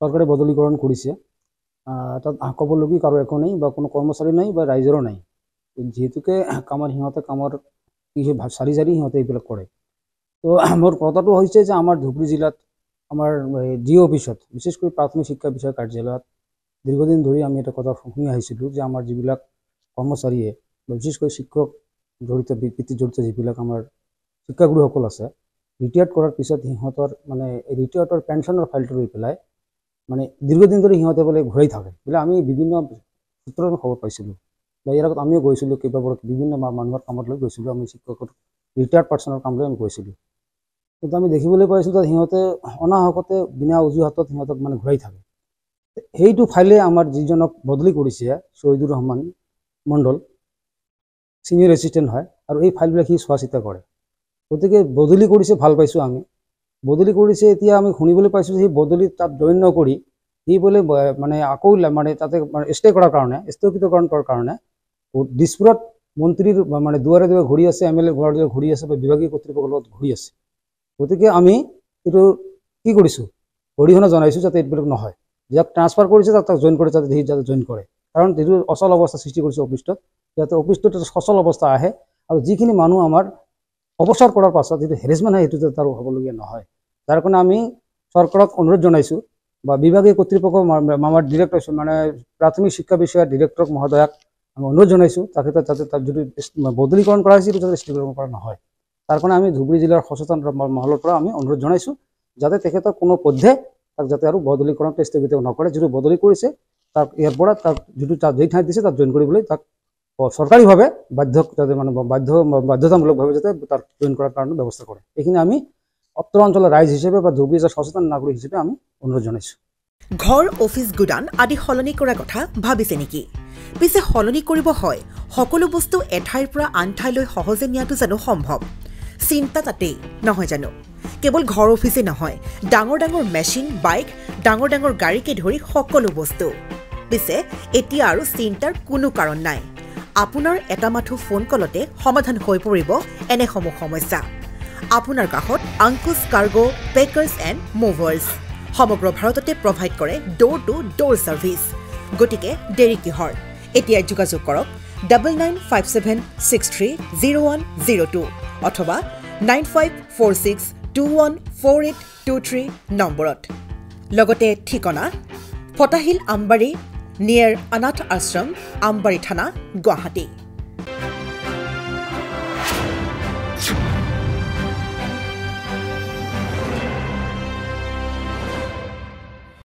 চৰকাৰে বদলীকৰণ কৰিছে তাত ক'বলগীয়া কাৰো একো নাই বা কোনো কৰ্মচাৰী নাই বা ৰাইজৰো নাই যিহেতুকে সিহঁতে কামৰ চাৰি সিহঁতে এইবিলাক কৰে তো মোৰ কথাটো হৈছে যে আমাৰ ধুবুৰী জিলাত আমাৰ ডিঅ' অফিচত বিশেষকৈ প্ৰাথমিক শিক্ষা বিষয়ৰ কাৰ্যালয়ত দীৰ্ঘদিন ধৰি আমি এটা কথা শুনি আহিছিলোঁ যে আমাৰ যিবিলাক কৰ্মচাৰীয়ে বিশেষকৈ শিক্ষক জড়িত বৃত্তিত জড়িত যিবিলাক আমাৰ শিক্ষাগুৰুসকল আছে ৰিটায়াৰ্ড কৰাৰ পিছত সিহঁতৰ মানে ৰিটায়াৰ্ডৰ পেঞ্চনৰ ফাইলটো লৈ পেলাই মানে দীৰ্ঘদিন ধৰি সিহঁতে বোলে ঘূৰাই থাকে বোলে আমি বিভিন্ন সূত্ৰৰ খবৰ পাইছিলোঁ বা ইয়াৰ আগত আমিও গৈছিলোঁ কেইবাবাৰো বিভিন্ন মানুহৰ কামত লৈ গৈছিলোঁ আমি শিক্ষকৰ ৰিটায়াৰ্ড পাৰ্চনৰ কাম লৈ আমি গৈছিলোঁ কিন্তু আমি দেখিবলৈ পাইছোঁ যে সিহঁতে অনাহকতে বিনা অজুহাতত সিহঁতক মানে ঘূৰাই থাকে সেইটো ফাইলে আমাৰ যিজনক বদলি কৰিছে শহীদুৰ ৰহমান মণ্ডল ছিনিয়ৰ এছিষ্টেণ্ট হয় আৰু এই ফাইলবিলাক সি চোৱা চিতা কৰে গতিকে বদলি কৰিছে ভাল পাইছোঁ আমি বদলি কৰিছে এতিয়া আমি শুনিবলৈ পাইছোঁ যে সেই বদলি তাত জইন নকৰি সি বোলে মানে আকৌ মানে তাতে ষ্টে কৰাৰ কাৰণে স্থগিতকৰণ কৰাৰ কাৰণে দিছপুৰত মন্ত্ৰীৰ মানে দুৱাৰে দুৱাৰে ঘূৰি আছে এম এল এ দুৱাৰে দুৱাৰে ঘূৰি আছে বা বিভাগীয় কৰ্তৃপক্ষৰ লগত ঘূৰি আছে গতিকে আমি এইটো কি কৰিছোঁ অৰিহণা জনাইছোঁ যাতে এইবিলাক নহয় যাক ট্ৰান্সফাৰ কৰিছে তাক জইন কৰে যাতে সি যাতে জইন কৰে কাৰণ যিটো অচল অৱস্থা সৃষ্টি কৰিছে অফিচটোত যাতে অফিচটোত সচল অৱস্থা আহে আৰু যিখিনি মানুহ আমাৰ অৱসৰ কৰাৰ পাছত যিটো হেৰেছমেণ্ট হয় সেইটো যাতে তাৰ হ'বলগীয়া নহয় যাৰ কাৰণে আমি চৰকাৰক অনুৰোধ জনাইছোঁ বা বিভাগীয় কৰ্তৃপক্ষ আমাৰ ডিৰেক্টৰ মানে প্ৰাথমিক শিক্ষা বিষয়াৰ ডিৰেক্টৰক মহোদয়াক আমি অনুৰোধ জনাইছোঁ তাকে যাতে তাত যদি বদলীকৰণ কৰা হৈছে যাতে স্থগিতকৰণ কৰা নহয় তাৰ কাৰণে আমি ধুবুৰী জিলাৰ সচেতন মহলৰ পৰা আমি অনুৰোধ জনাইছোঁ যাতে তেখেতক কোনো পধ্যে তাক যাতে আৰু বদলীকৰণ স্থগিত নকৰে যিটো বদলি কৰিছে তাক ইয়াৰ পৰা তাক যিটো তাত যেই ঠাইত দিছে তাক জইন কৰিবলৈ তাক চৰকাৰীভাৱে যাতে মানে বাধ্যতামূলকভাৱে যাতে তাক জইন কৰাৰ কাৰণে ব্যৱস্থা কৰে এইখিনি আমি উত্তৰ অঞ্চলৰ ৰাইজ হিচাপে বা ধুবুৰী জিলাৰ সচেতন নাগৰিক হিচাপে আমি অনুৰোধ জনাইছোঁ ঘৰ অফিচ গুদান আদি সলনি কৰাৰ কথা ভাবিছে নেকি পিছে সলনি কৰিব হয় সকলো বস্তু এঠাইৰ পৰা আন ঠাইলৈ সহজে নিয়াটো জানো সম্ভৱ চিন্তা তাতেই নহয় জানো কেৱল ঘৰ অফিচে নহয় ডাঙৰ ডাঙৰ মেচিন বাইক ডাঙৰ ডাঙৰ গাড়ীকে ধৰি সকলো বস্তু পিছে এতিয়া আৰু চিন্তাৰ কোনো কাৰণ নাই আপোনাৰ এটা মাথো ফোন কলতে সমাধান হৈ পৰিব এনেসমূহ সমস্যা আপোনাৰ কাষত আংকুশ কাৰ্গো পেকাৰ্ছ এণ্ড মুভাৰ্ছ সমগ্ৰ ভাৰততে প্ৰভাইড কৰে ডোৰ টু ডোৰ ছাৰ্ভিচ গতিকে দেৰি কিহৰ এতিয়া যোগাযোগ কৰক 9957630102 অথবা 9546214823 নম্বৰত লগতে ঠিকনা ফটাহিল আমবাৰী নিয়াৰ অনাথ আশ্ৰম আমবাৰী থানা গুৱাহাটী